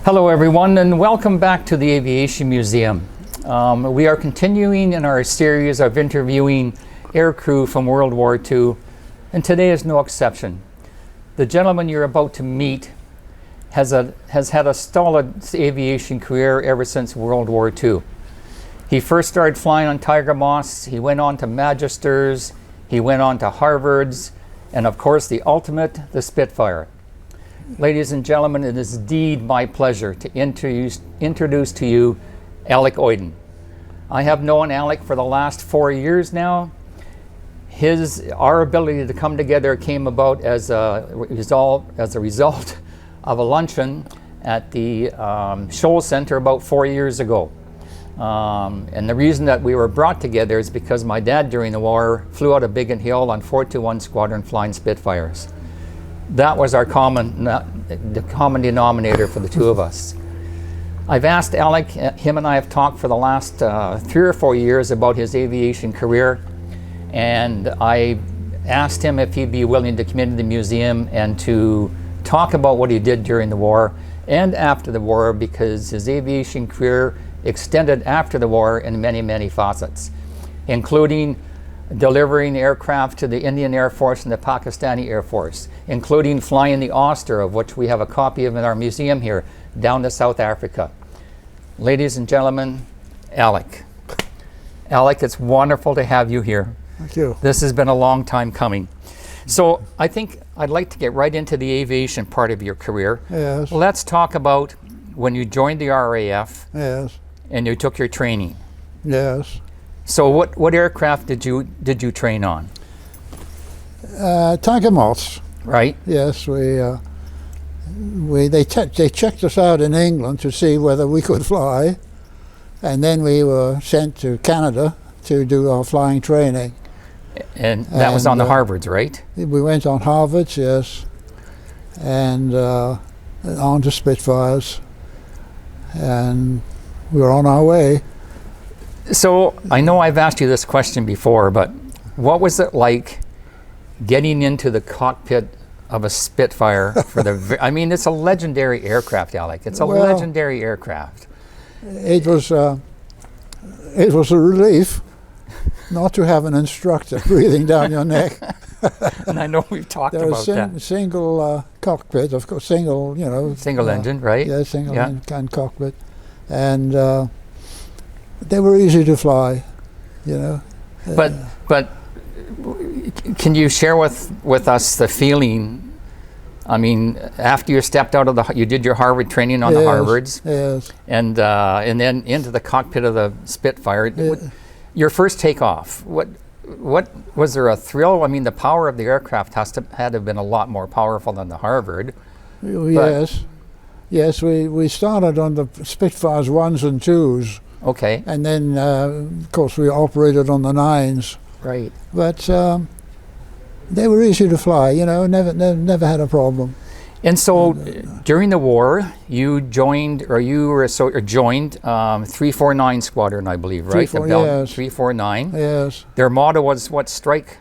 Hello everyone, and welcome back to the Aviation Museum. We are continuing in our series of interviewing aircrew from World War II, and today is no exception. The gentleman you're about to meet has had a solid aviation career ever since World War II. He first started flying on Tiger Moths, he went on to Magisters, he went on to Harvards, and of course the ultimate, the Spitfire. Ladies and gentlemen, it is indeed my pleasure to introduce to you Alec Uydens. I have known Alec for the last 4 years now. Our ability to come together came about as a result of a luncheon at the Shoal Center about 4 years ago. And the reason that we were brought together is because my dad during the war flew out of Biggin Hill on 421 Squadron flying Spitfires. That was our the common denominator for the two of us. I've asked Alec, him and I have talked for the last 3 or 4 years about his aviation career, and I asked him if he'd be willing to come into the museum and to talk about what he did during the war and after the war, because his aviation career extended after the war in many, many facets, including delivering aircraft to the Indian Air Force and the Pakistani Air Force, including flying the Oster, of which we have a copy of in our museum here, down to South Africa. Ladies and gentlemen, Alec. Alec, it's wonderful to have you here. Thank you. This has been a long time coming. So I think I'd like to get right into the aviation part of your career. Yes. Let's talk about when you joined the RAF. Yes. And you took your training. Yes. So what aircraft did you train on? Tiger Moths. Right. Yes, they checked us out in England to see whether we could fly, and then we were sent to Canada to do our flying training. And that was on the Harvards, right? We went on Harvards, yes, and on to Spitfires, and we were on our way. So I know I've asked you this question before, but what was it like getting into the cockpit of a Spitfire for I mean, it's a legendary aircraft, Alec. It's a legendary aircraft. It was a relief not to have an instructor breathing down your neck. And I know we've talked about that. Single cockpit, of course, single engine, right? Yeah, engine cockpit. And they were easy to fly, you know. But can you share with us the feeling? I mean, after you stepped out of you did your Harvard training on the Harvards, yes, and then into the cockpit of the Spitfire. Your first takeoff. What was there a thrill? I mean, the power of the aircraft had to have been a lot more powerful than the Harvard. Yes, we started on the Spitfires 1s and 2s. Okay. And then, of course, we operated on the 9s. Right. But they were easy to fly, you know, never had a problem. And so during the war, you joined 349 Squadron, I believe, right? Yes. 349. Yes. Their motto was what? Strike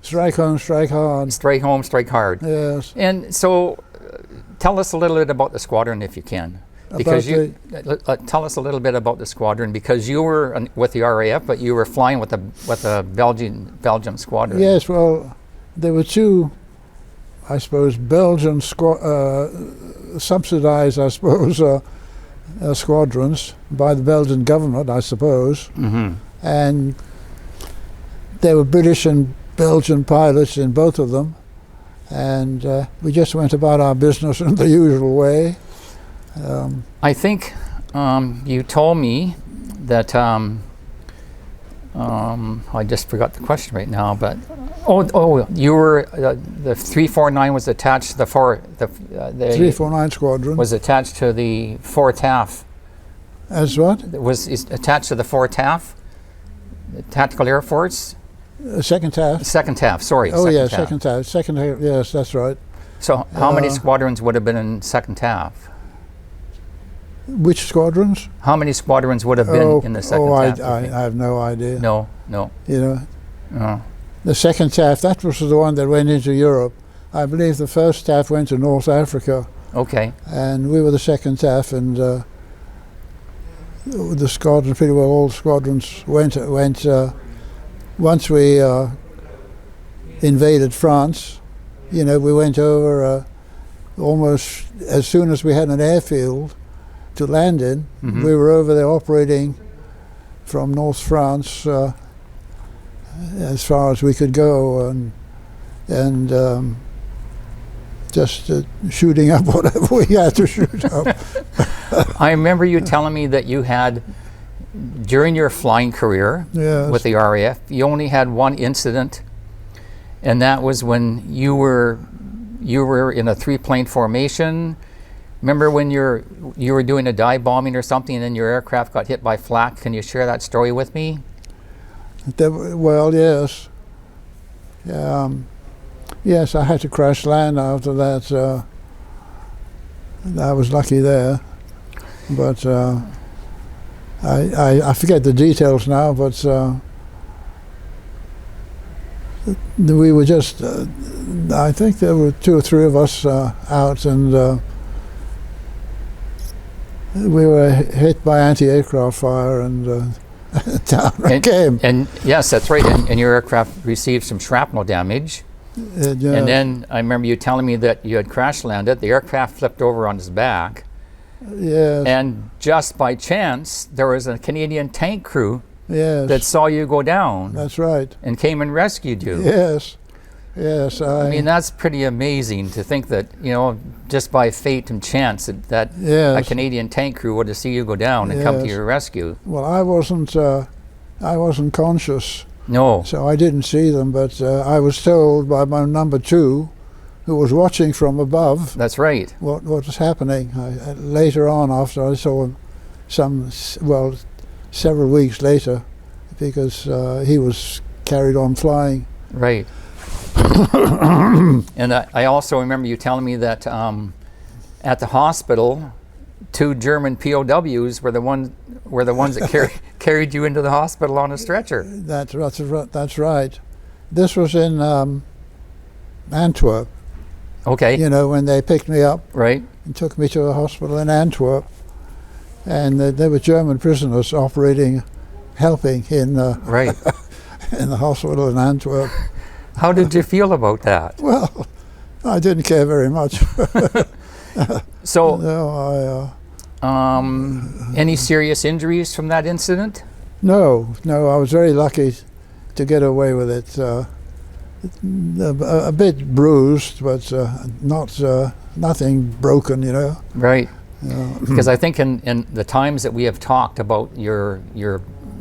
home, strike hard. Strike home, strike hard. Yes. And so tell us a little bit about the squadron if you can. Because tell us a little bit about the squadron, because you were with the RAF, but you were flying with a Belgian squadron. Yes, well, there were two, I suppose, Belgian subsidized, I suppose, squadrons by the Belgian government, I suppose. Mm-hmm. And there were British and Belgian pilots in both of them, and we just went about our business in the usual way. I think you told me that I just forgot the question right now, but you were the 349 was attached to the 349 squadron was attached to the 4 TAF. As what? It was attached to the 4 TAF, the Tactical Air Force. Second TAF. Second TAF. Sorry. Oh yeah, second TAF. Second TAF. Yes, that's right. So how many squadrons would have been in second TAF? Which squadrons? How many squadrons would have been in the second TAF? I have no idea. No. You know, the second TAF, that was the one that went into Europe. I believe the first TAF went to North Africa. Okay. And we were the second staff, and the squadron, pretty well all squadrons went once we invaded France. We went over almost as soon as we had an airfield to land in. We were over there operating from North France as far as we could go, and just shooting up whatever we had to shoot up. I remember you telling me that you had, during your flying career with the RAF, you only had one incident, and that was when you were in a 3-plane formation. Remember when you were doing a dive bombing or something, and then your aircraft got hit by flak? Can you share that story with me? Well, yes. Yes, I had to crash land after that. I was lucky there, but I forget the details now. But we were just, I think there were 2 or 3 of us out, and we were hit by anti-aircraft fire, and down it came. And yes, that's right. And your aircraft received some shrapnel damage. And then I remember you telling me that you had crash landed. The aircraft flipped over on its back. Yes. And just by chance, there was a Canadian tank crew yes. that saw you go down. That's right. And came and rescued you. Yes. Yes. I mean, that's pretty amazing to think that, just by fate and chance that yes. a Canadian tank crew would have seen you go down and come to your rescue. Well, I wasn't conscious. No. So I didn't see them, but I was told by my number 2, who was watching from above. That's right. What was happening. Later on, after I saw him, several weeks later, because he was carried on flying. Right. And I also remember you telling me that at the hospital, 2 German POWs were the ones that carried you into the hospital on a stretcher. That's right. This was in Antwerp. Okay. When they picked me up. Right. And took me to a hospital in Antwerp, and there were German prisoners helping in right. in the hospital in Antwerp. How did you feel about that? Well, I didn't care very much. So, no, any serious injuries from that incident? No, I was very lucky to get away with it. A bit bruised, but nothing broken, Right. Because I think in the times that we have talked about your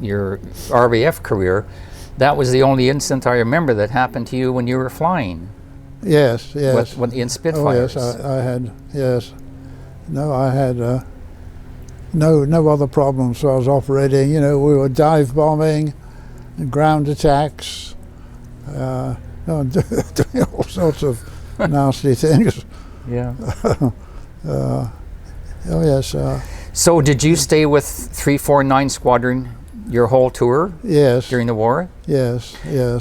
RAF career, that was the only incident I remember that happened to you when you were flying. Yes. In Spitfires. Oh, yes, I had. Yes. No, I had no other problems. So I was operating. We were dive bombing, ground attacks, doing all sorts of nasty things. Yeah. Oh yes. So did you stay with 349 Squadron your whole tour? Yes. During the war? Yes.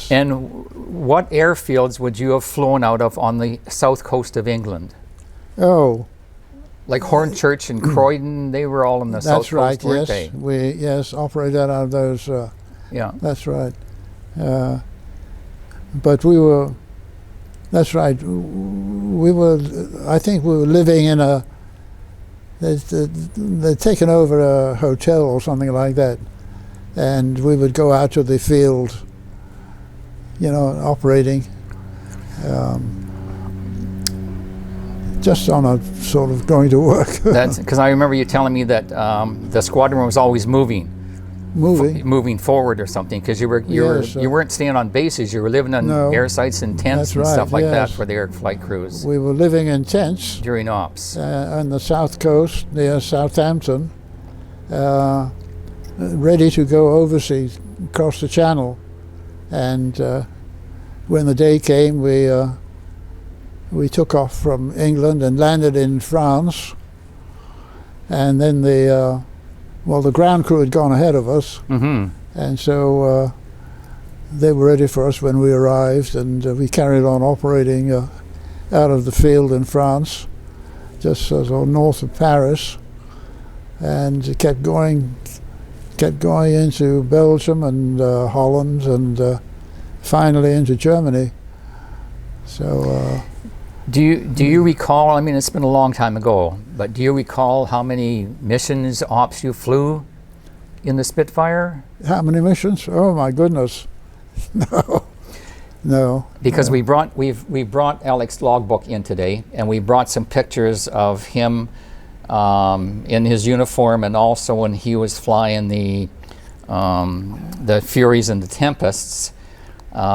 And what airfields would you have flown out of on the south coast of England? Oh. Like Hornchurch and Croydon, they were all in the south coast, weren't they? We operated out of those. Yeah. That's right. But we were. That's right. We were. I think we were living in a. They'd taken over a hotel or something like that, and we would go out to the field. Operating. Just on a sort of going to work. That's because I remember you telling me that the squadron was always moving forward or something, because you weren't staying on bases. You were living on air sites and tents and stuff like that for the air flight crews. We were living in tents during ops on the south coast near Southampton, ready to go overseas, across the channel. And when the day came, we took off from England and landed in France, and then the ground crew had gone ahead of us, and so they were ready for us when we arrived, and we carried on operating out of the field in France just sort of north of Paris, and it kept going into Belgium and Holland, and finally into Germany. So. Do you recall? I mean, it's been a long time ago, but do you recall how many missions ops you flew in the Spitfire? How many missions? Oh my goodness, no. Because we brought Alec's logbook in today, and we brought some pictures of him in his uniform, and also when he was flying the Furies and the Tempests.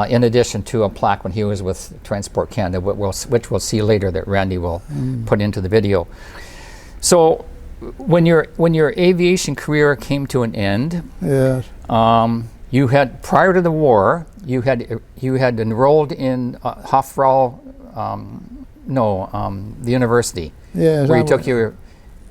In addition to a plaque when he was with Transport Canada, which we'll see later that Randy will put into the video. So, when your aviation career came to an end, yes, you had, prior to the war, you had enrolled in Hofbrau, the university, yes, where you took your,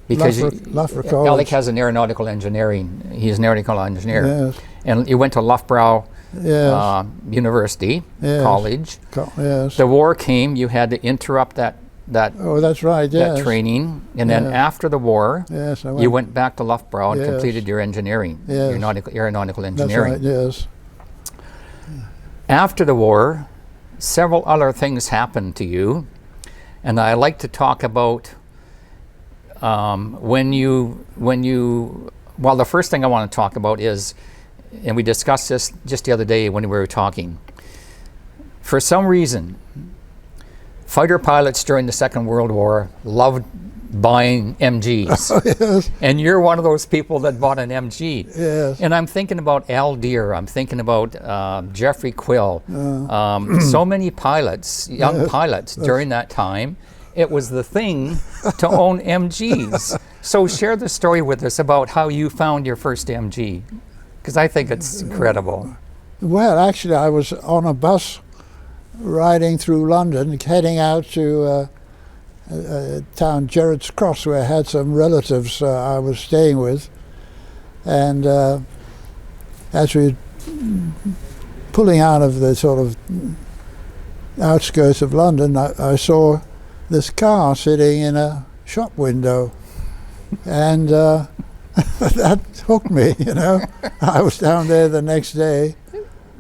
because Loughborough College. Alec has an aeronautical engineering. He's an aeronautical engineer, yes, and you went to Loughborough. Yes. University, yes. College. Yes. The war came. You had to interrupt that. Oh, that's right. Yes. That training, and then after the war, yes, you went back to Loughborough and yes. completed your engineering, yes. aeronautical engineering. That's right. Yes. After the war, several other things happened to you, and I like to talk about when you. Well, the first thing I want to talk about is. And we discussed this just the other day when we were talking. For some reason, fighter pilots during the Second World War loved buying MGs. Oh, yes. And you're one of those people that bought an MG. Yes. And I'm thinking about Al Deere, I'm thinking about Jeffrey Quill. So many pilots, young pilots during that time, it was the thing to own MGs. So share the story with us about how you found your first MG. Because I think it's incredible. Well, actually, I was on a bus riding through London, heading out to a town, Gerrard's Cross, where I had some relatives I was staying with. And as we were pulling out of the sort of outskirts of London, I saw this car sitting in a shop window. And that hooked me, you know. I was down there the next day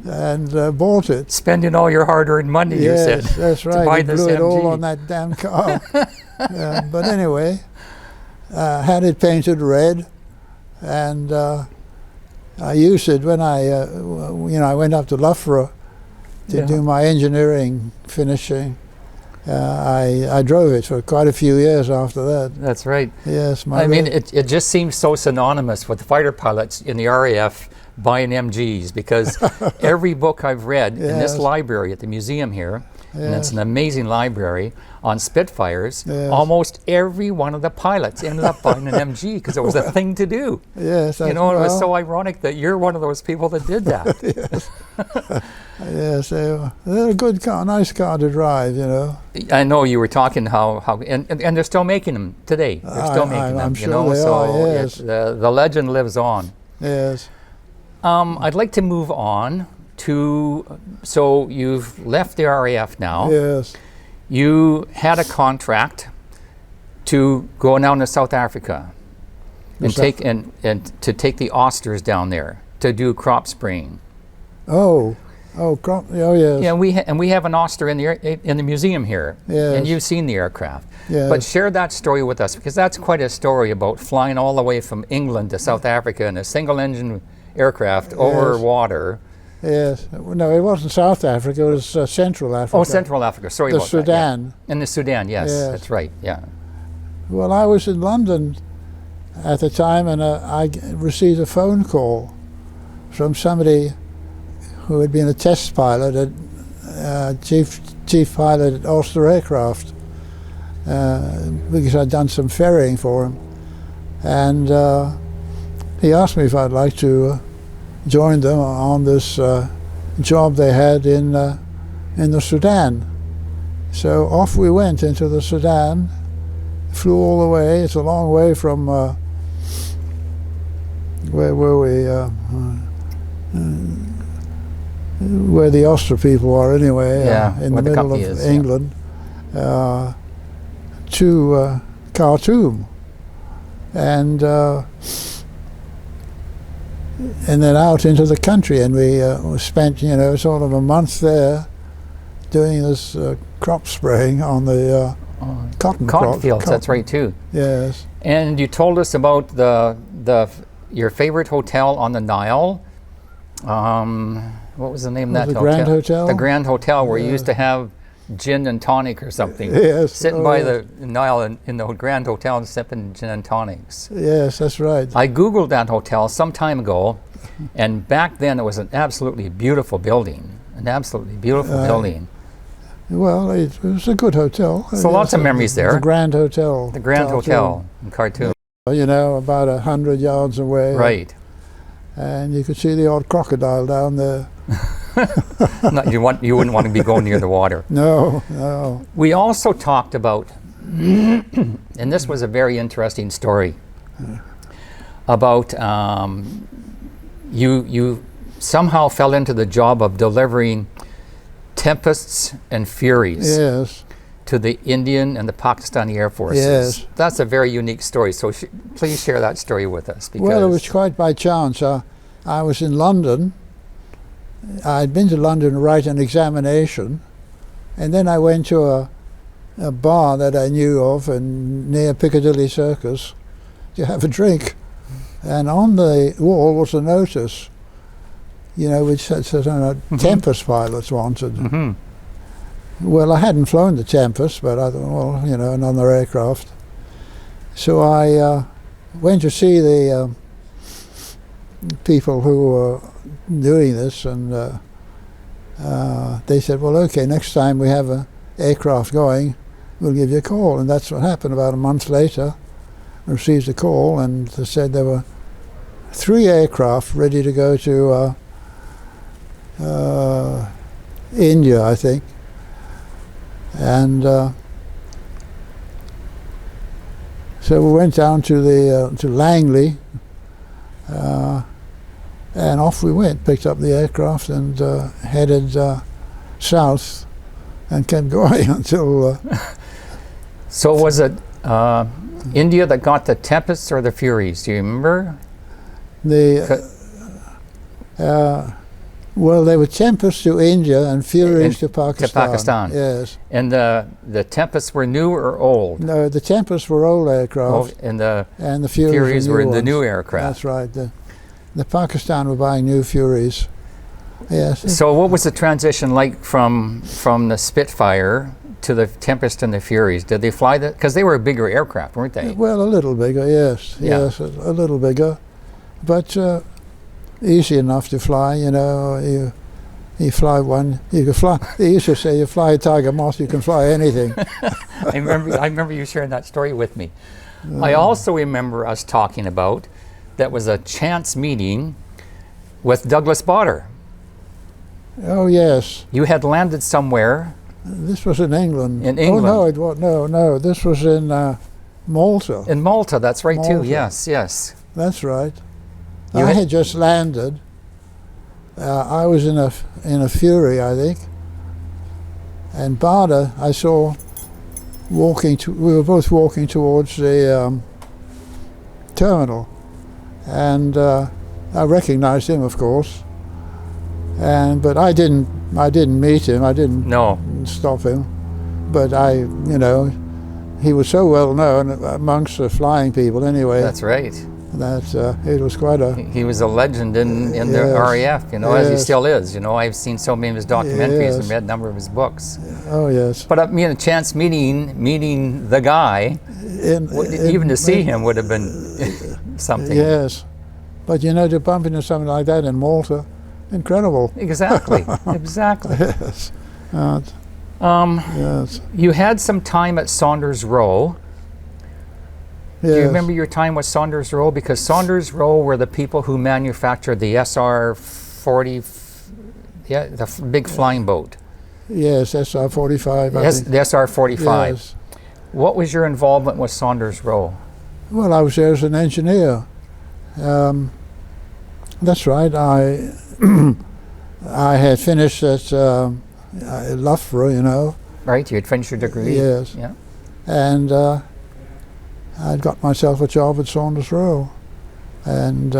and bought it. Spending all your hard-earned money, yes, you said. That's right. To buy You this blew it MG. all on that damn car. But anyway, had it painted red, and I used it when I went up to Loughborough to do my engineering finishing. I drove it for quite a few years after that. That's right. Yes, I mean, it just seems so synonymous with fighter pilots in the RAF buying MGs, because every book I've read in this library at the museum here, and it's an amazing library on Spitfires, almost every one of the pilots ended up buying an MG because it was a thing to do. Yes, you know, it was so ironic that you're one of those people that did that. Yes. Yes, they're a good car, nice car to drive, you know. I know you were talking how and they're still making them today. They're still making them, I'm you sure know. they So are, yes. the legend lives on. Yes. I'd like to move on to, so you've left the RAF now. Yes. You had a contract to go down to South Africa and to take the oysters down there to do crop spraying. Oh, yes. Yeah, we have an oyster in the museum here, and you've seen the aircraft. Yes. But share that story with us, because that's quite a story about flying all the way from England to South Africa in a single-engine aircraft over water. Yes. No, it wasn't South Africa. It was Central Africa. Oh, Central Africa. Sorry about Sudan. that. Yeah. In the Sudan, yes, that's right. Yeah. Well, I was in London at the time, and I received a phone call from somebody who had been a test pilot, chief pilot at Ulster Aircraft, because I'd done some ferrying for him, and he asked me if I'd like to join them on this job they had in the Sudan. So off we went into the Sudan, flew all the way. It's a long way from where were we? Where the Ulster people are anyway, in the middle of England, to Khartoum, and then out into the country, and we spent, you know, sort of a month there doing this crop spraying on the cotton fields. That's right too. Yes. And you told us about your favorite hotel on the Nile. What was the name of that the hotel? Grand Hotel? The Grand Hotel, where you used to have gin and tonic or something. Yes. Sitting by the Nile in the Grand Hotel and sipping gin and tonics. Yes, that's right. I Googled that hotel some time ago, and back then it was an absolutely beautiful building. An absolutely beautiful building. Well, it was a good hotel. So lots of memories there. The Grand Hotel. The Grand Khartoum. Hotel in Khartoum. You know, about 100 yards away. Right. And you could see the odd crocodile down there. You wouldn't want to be going near the water. No, no. We also talked about, and this was a very interesting story, about you somehow fell into the job of delivering Tempests and Furies Yes. to the Indian and the Pakistani Air Forces. Yes. That's a very unique story. So please share that story with us. Because Well, it was quite by chance. I was in London. I'd been to London to write an examination, and then I went to a bar that I knew of near Piccadilly Circus to have a drink. And on the wall was a notice, you know, which said Tempest pilots wanted. Mm-hmm. Well, I hadn't flown the Tempest, but I thought, well, you know, another aircraft. So I went to see the people who were doing this, and they said, well, okay, next time we have an aircraft going, we'll give you a call. And that's what happened. About a month later, I received a call, and they said there were 3 aircraft ready to go to India, I think. And so we went down to Langley, and off we went, picked up the aircraft and headed south and kept going until... So was it India that got the Tempests or the Furies? Do you remember? Well, they were Tempests to India and Furies to Pakistan. To Pakistan. Yes. And the Tempests were new or old? No, the Tempests were old aircraft. And the Furies were new the new ones. aircraft. That's right. The Pakistan were buying new Furies. Yes. So what was the transition like from the Spitfire to the Tempest and the Furies? Did they fly because they were bigger aircraft, weren't they? Well, a little bigger, yes. Yeah. Yes, a little bigger. But easy enough to fly, you know. You fly one, you can fly. They used to say, you fly a Tiger Moth, you can fly anything. I remember you sharing that story with me. I also remember us talking about that was a chance meeting with Douglas Bader. Oh yes. You had landed somewhere. This was in England. In England. Oh no, it was no. This was in Malta. In Malta, that's right Malta. too. Yes, yes. That's right. I had just landed. I was in a Fury, I think. And Bader, I saw walking. We were both walking towards the terminal, and I recognized him, of course. But I didn't meet him. I didn't stop him. But he was so well known amongst the flying people anyway. That's right. That it was quite a... He was a legend in the RAF, as he still is. I've seen so many of his documentaries and read a number of his books. Oh, yes. But a chance meeting the guy, even to see him would have been something. Yes. But to bump into something like that in Malta, incredible. Exactly, exactly. Yes. Yes. You had some time at Saunders Row. Yes. Do you remember your time with Saunders Row? Because Saunders Row were the people who manufactured the SR-40, the big flying boat. Yes, SR-45. The SR-45. Yes. What was your involvement with Saunders Row? Well, I was there as an engineer. That's right. I had finished at Loughborough, Right, you had finished your degree. Yes. Yeah. And I'd got myself a job at Saunders Row, and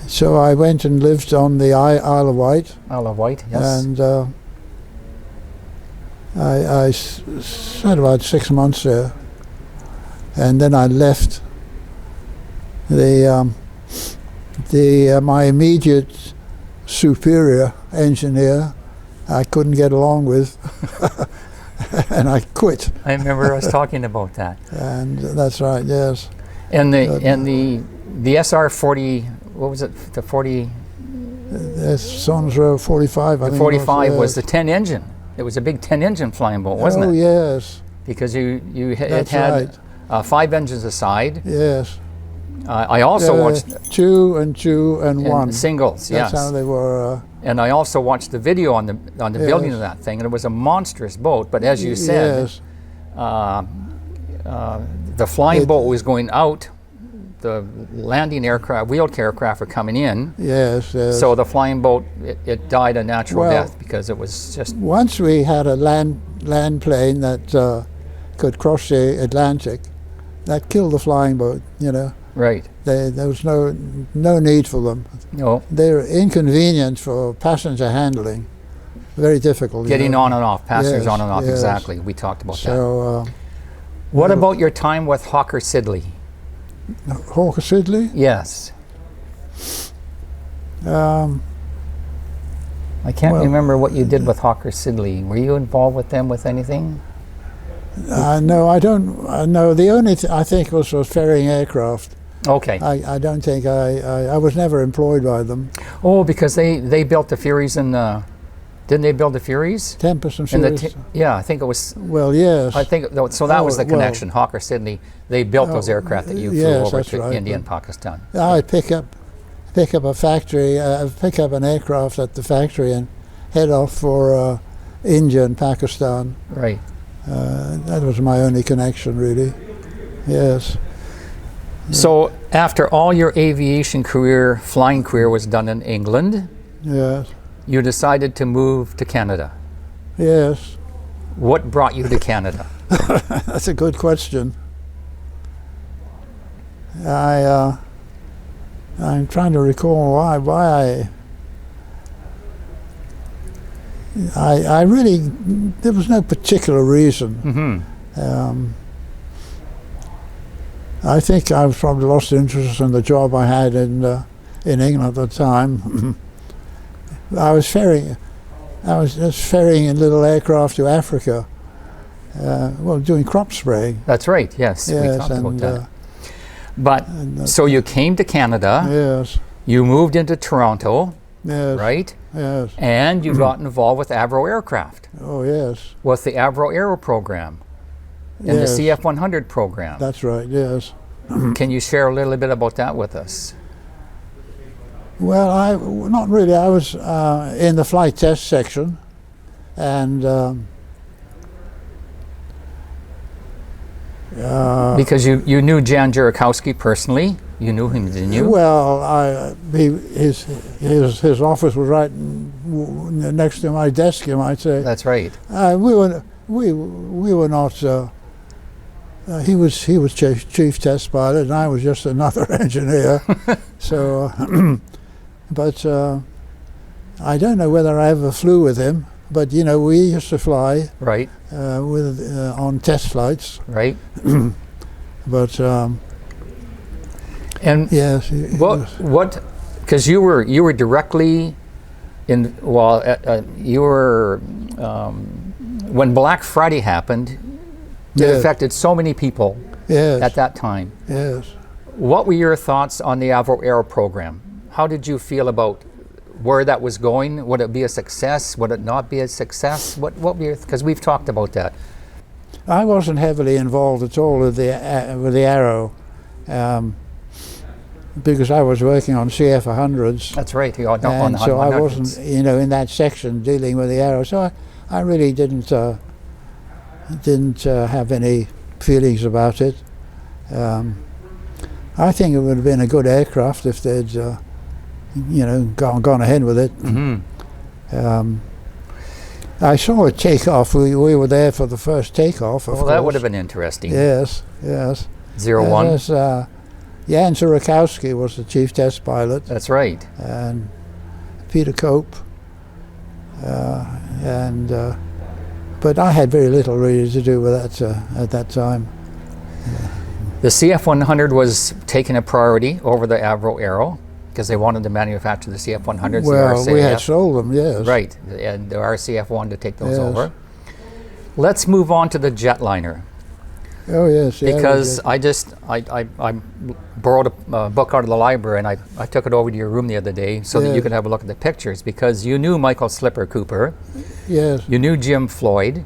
so I went and lived on the Isle of Wight. Isle of Wight, yes. And I spent about 6 months there, and then I left. My immediate superior engineer I couldn't get along with, and I quit. I remember us talking about that. And that's right, yes. And the SR-40, what was it? The 40. Saunders Row 45. I The think 45 it was the 10 engine. It was a big 10 engine flying boat, wasn't it? Oh it? yes. Because it That's had right. 5 engines aside. Yes. I also watched 2 and 1 singles. That's yes, how they were. and I also watched the video on the building of that thing, and it was a monstrous boat. But as you said, yes. The flying boat was going out. The landing aircraft, wheeled aircraft, were coming in. Yes. So the flying boat, it died a natural Well, death because it was just. Once we had a land plane that could cross the Atlantic, that killed the flying boat. You know. Right. There was no need for them. No. They're inconvenient for passenger handling. Very difficult. Getting on and off, passengers Yes, on and off. yes. Exactly. We talked about that. So. What about your time with Hawker Siddeley? Hawker Siddeley? Yes. Um, I can't well, remember what you did with Hawker Siddeley. Were you involved with them with anything? no, I don't. No, the only I think was ferrying aircraft. Okay. I don't think I was never employed by them. Oh, because they built the Furies and didn't they build the Furies? Tempest and And Furies. yeah, I think it was. Well, yes. I think so. That was the well, connection. Hawker Siddeley. They built those aircraft that you flew yes, over that's to right, India and Pakistan. I'd pick up a factory, pick up an aircraft at the factory and head off for India and Pakistan. Right. That was my only connection, really. Yes. So after all your aviation career, flying career was done in England, Yes. you decided to move to Canada. Yes. What brought you to Canada? That's a good question. I'm trying to recall why I really, there was no particular reason. Mm-hmm. I think I was probably lost interest in the job I had in England at the time. I was just ferrying in little aircraft to Africa. Doing crop spraying. That's right. Yes, we Yes, talked about and that. But so you came to Canada. yes, You moved into Toronto, yes, right? yes. And you got involved with Avro Aircraft, Oh yes, with the Avro Aero program and yes. the CF100 program. That's right. Yes. Can you share a little bit about that with us? Well, not really. I was in the flight test section, and Because you knew Jan Jurakowski personally. You knew him, didn't you? well, his office was right next to my desk, you might say. That's right. We were not. He was chief test pilot, and I was just another engineer. So, but I don't know whether I ever flew with him. But you know, we used to fly Right. on test flights. Right. But And yes, what? Because you were directly in. Well, you were when Black Friday happened. It Yes. affected so many people yes, at that time. yes. What were your thoughts on the Avro Aero program? How did you feel about where that was going? Would it be a success? Would it not be a success? What were your? Because we've talked about that. I wasn't heavily involved at all with the Aero, because I was working on CF100s. That's right. You on the And so I 100s. wasn't, in that section dealing with the Aero. So I really didn't have any feelings about it. I think it would have been a good aircraft if they'd, gone ahead with it. Mm-hmm. I saw it take off. We were there for the first takeoff, of Well, that course. would have been interesting. Yes, yes. 01. Yes, Jan Zurakowski was the chief test pilot, That's right. and Peter Cope. But I had very little really to do with that at that time. The CF-100 was taking a priority over the Avro Aero because they wanted to manufacture the CF-100s. Well, we had sold them, yes. Right, and the RCF wanted to take those Yes. over. Let's move on to the jetliner. Oh yes, yeah, Because I borrowed a book out of the library and I took it over to your room the other day so that you Yeah. could have a look at the pictures, because you knew Michael Slipper Cooper, yes. you knew Jim Floyd,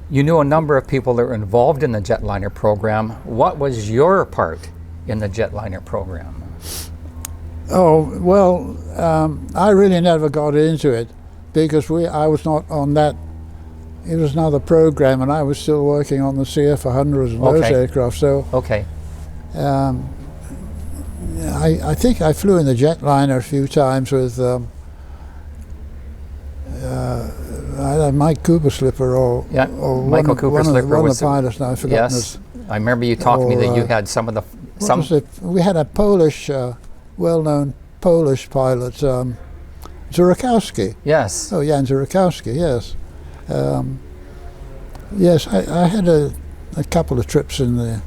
you knew a number of people that were involved in the jetliner program. What was your part in the jetliner program? Oh well, I really never got into it because I was not on that. It was another program, and I was still working on the CF-100s and those Okay. aircraft. So Okay, I think I flew in the jetliner a few times with either Mike Cooper Slipper or Michael Cooper Slipper one was of the pilots. Now I've forgotten yes. I remember you talking to me that you had some of the we had a Polish, well-known Polish pilot, Zurakowski. Yes. Oh, Jan Zurakowski, yes. Yes, I had a couple of trips in that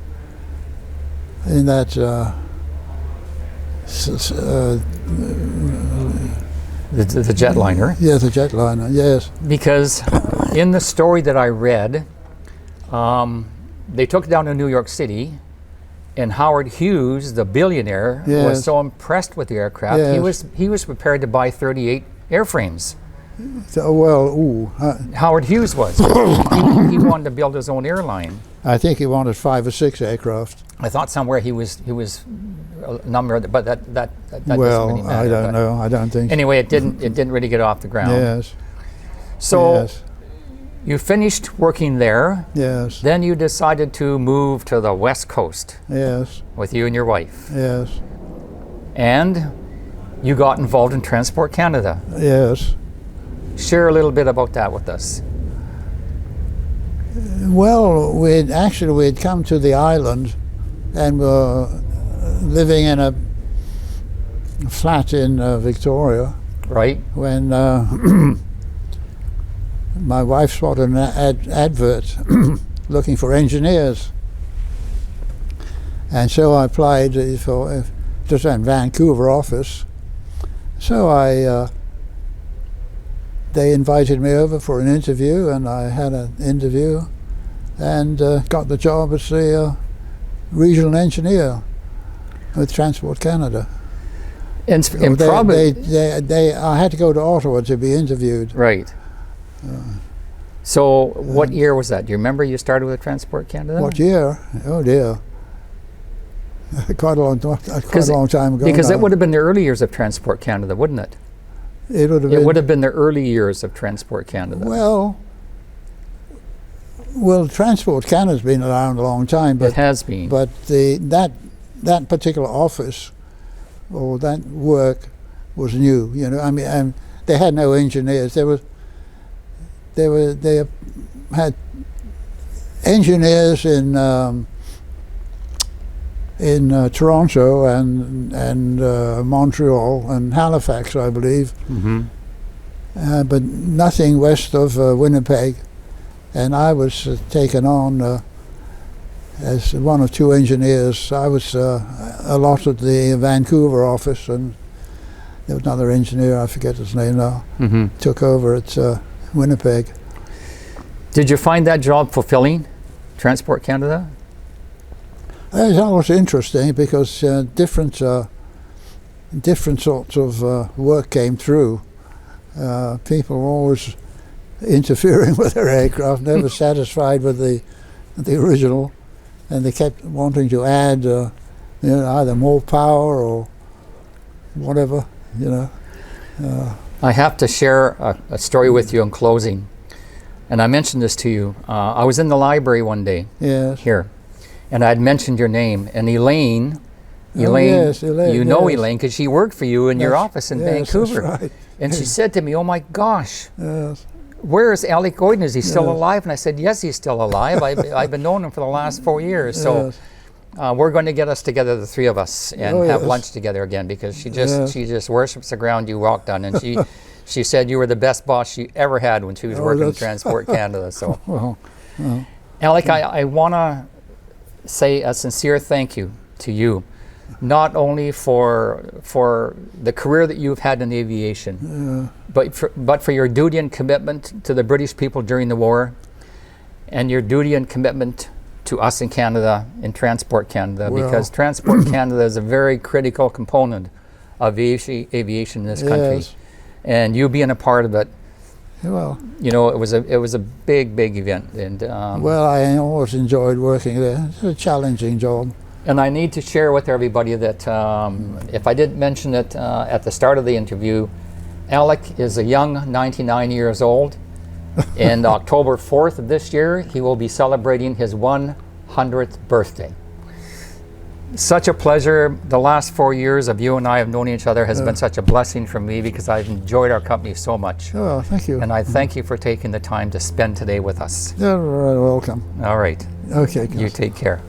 The jetliner. yeah, the jetliner, yes. Because in the story that I read, they took it down to New York City, and Howard Hughes, the billionaire, was Yes. so impressed with the aircraft, Yes. he was prepared to buy 38 airframes. So, well, Howard Hughes was. He wanted to build his own airline. I think he wanted 5 or 6 aircraft. I thought somewhere he was a number, but that doesn't Well, really matter. I don't but know. I don't think. Anyway, it didn't really get off the ground. Yes. So yes. you finished working there. Yes. Then you decided to move to the West Coast Yes. with you and your wife. Yes. And you got involved in Transport Canada. Yes. Share a little bit about that with us. Well, we'd come to the island and were living in a flat in Victoria Right? when my wife spotted an advert looking for engineers. And so I applied for just in Vancouver office. So they invited me over for an interview, and I had an interview and got the job as the regional engineer with Transport Canada. And I had to go to Ottawa to be interviewed. right. So what year was that? Do you remember you started with Transport Canada? What year? Oh dear. quite a long time ago. Because now. it would have been the early years of Transport Canada, wouldn't it? It would have It been. would have been the early years of Transport Canada. Well, Transport Canada's been around a long time, It has been. but that particular office or that work was new. You know, I mean, and they had no engineers. They had engineers in Toronto and Montreal and Halifax, I believe, Mhm. but nothing west of Winnipeg. And I was taken on as one of 2 engineers. I was allotted the Vancouver office, and there was another engineer, I forget his name now, Mhm. took over at Winnipeg. Did you find that job fulfilling, Transport Canada? It was always interesting because different sorts of work came through. People were always interfering with their aircraft, never satisfied with the original, and they kept wanting to add either more power or whatever. I have to share a story with you in closing. And I mentioned this to you. I was in the library one day Yes. here, and I had mentioned your name. And Elaine, yes, Elaine, you know yes. Elaine because she worked for you in your Yes, office in yes, Vancouver. That's right. And she said to me, "Oh my gosh, Yes. where is Alec Uydens? Is he still alive? And I said, yes, he's still alive. I've been knowing him for the last 4 years. So we're going to get us together, the three of us, and have lunch together again, because she just worships the ground you walked on. And she said you were the best boss she ever had when she was working in Transport Canada. So, Alec, I want to say a sincere thank you to you, not only for the career that you've had in aviation, but for your duty and commitment to the British people during the war, and your duty and commitment to us in Canada, in Transport Canada, because Transport Canada is a very critical component of aviation in this country, and you being a part of it. Well, you know, it was a big event, and well, I always enjoyed working there. It's a challenging job. And I need to share with everybody that if I didn't mention it at the start of the interview, Alec is a young 99 years old. And October 4th of this year, he will be celebrating his 100th birthday. Such a pleasure. The last 4 years of you and I have known each other has been such a blessing for me, because I've enjoyed our company so much. Oh, thank you. And I thank you for taking the time to spend today with us. You're welcome. All right. Okay. You take care.